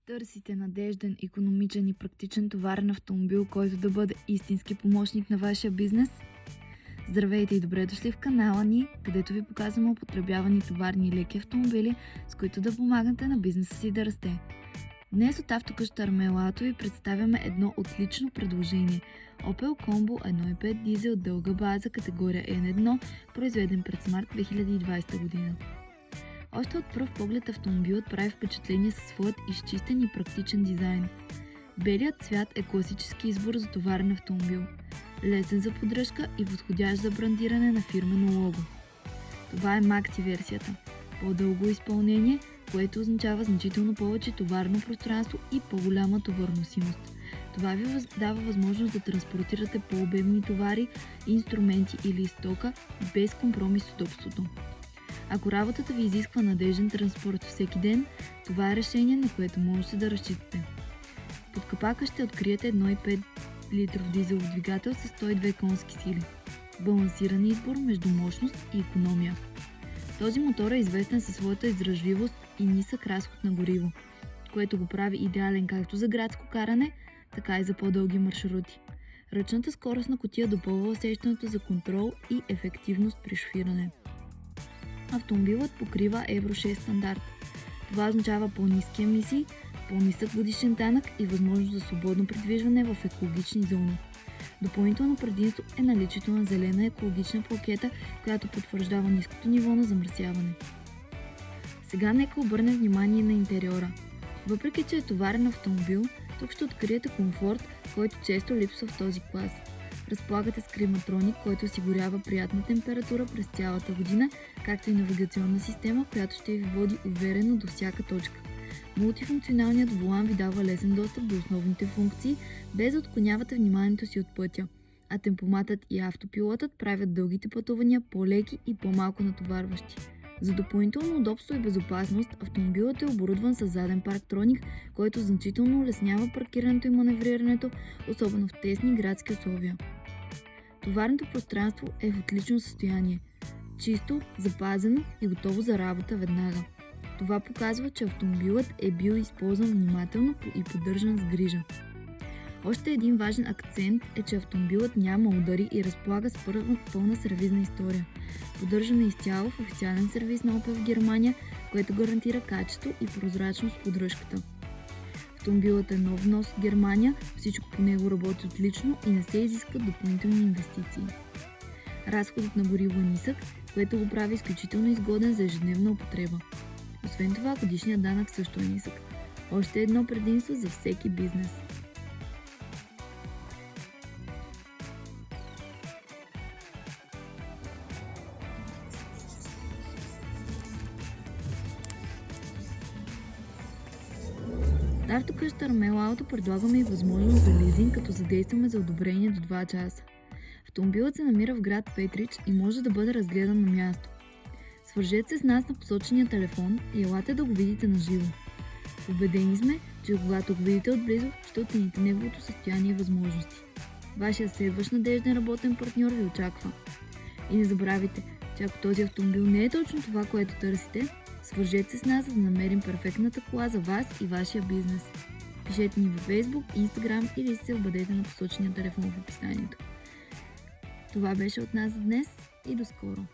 Търсите надежден, икономичен и практичен товарен автомобил, който да бъде истински помощник на вашия бизнес? Здравейте и добре дошли в канала ни, където ви показваме употребявани товарни и леки автомобили, с които да помагате на бизнеса си да расте. Днес от автокъща Армела Auto ви представяме едно отлично предложение – Opel Combo 1.5 дизел дълга база категория N1, произведен през март 2020 година. Още от пръв поглед автомобилът прави впечатление със своят изчистен и практичен дизайн. Белият цвят е класически избор за товарен автомобил, лесен за поддръжка и подходящ за брандиране на фирмено лого. Това е Maxi версията, по-дълго изпълнение, което означава значително повече товарно пространство и по-голяма товарносимост. Това ви дава възможност да транспортирате по-обемни товари, инструменти или стока без компромис с удобството. Ако работата ви изисква надежден транспорт всеки ден, това е решение, на което можете да разчитате. Под капака ще откриете 1.5 литров дизелов двигател с 102 конски сили. Балансиран избор между мощност и икономия. Този мотор е известен със своята издръжливост и нисък разход на гориво, което го прави идеален както за градско каране, така и за по-дълги маршрути. Ръчната скоростна кутия допълва усещането за контрол и ефективност при шофиране. Автомобилът покрива Евро 6 стандарт. Това означава по-ниски емисии, по-нисък годишен данък и възможност за свободно придвижване в екологични зони. Допълнително предимство е наличието на зелена екологична плакета, която потвърждава ниското ниво на замърсяване. Сега нека обърнем внимание на интериора. Въпреки че е товарен автомобил, тук ще откриете комфорт, който често липсва в този клас. Разполагате с климатроник, който осигурява приятна температура през цялата година, както и навигационна система, която ще ви води уверено до всяка точка. Мултифункционалният волан ви дава лесен достъп до основните функции, без да отклонявате вниманието си от пътя, а темпоматът и автопилотът правят дългите пътувания по-леки и по-малко натоварващи. За допълнително удобство и безопасност, автомобилът е оборудван с заден парктроник, който значително улеснява паркирането и маневрирането, особено в тесни градски условия. Товарното пространство е в отлично състояние, чисто, запазено и готово за работа веднага. Това показва, че автомобилът е бил използван внимателно и поддържан с грижа. Още един важен акцент е, че автомобилът няма удари и разполага с пълна сервизна история, поддържана изцяло в официален сервиз на Opel в Германия, което гарантира качество и прозрачност в поддръжката. Автомобилът е нов внос от Германия, всичко по него работи отлично и не се изискат допълнителни инвестиции. Разходът на гориво е нисък, което го прави изключително изгоден за ежедневна употреба. Освен това, годишният данък също е нисък. Още едно предимство за всеки бизнес. В автокъща Армела Auto предлагаме и възможност за лизинг, като задействаме за одобрение до 2 часа. Автомобилът се намира в град Петрич и може да бъде разгледан на място. Свържете се с нас на посочения телефон и елате да го видите на живо. Убедени сме, че когато го видите отблизо, ще оцените неговото състояние и възможности. Вашия следващ надежден работен партньор ви очаква. И не забравяйте, че ако този автомобил не е точно това, което търсите, свържете се с нас, за да намерим перфектната кола за вас и вашия бизнес. Пишете ни във Facebook, Instagram или се обадете на посочения телефон в описанието. Това беше от нас за днес и до скоро!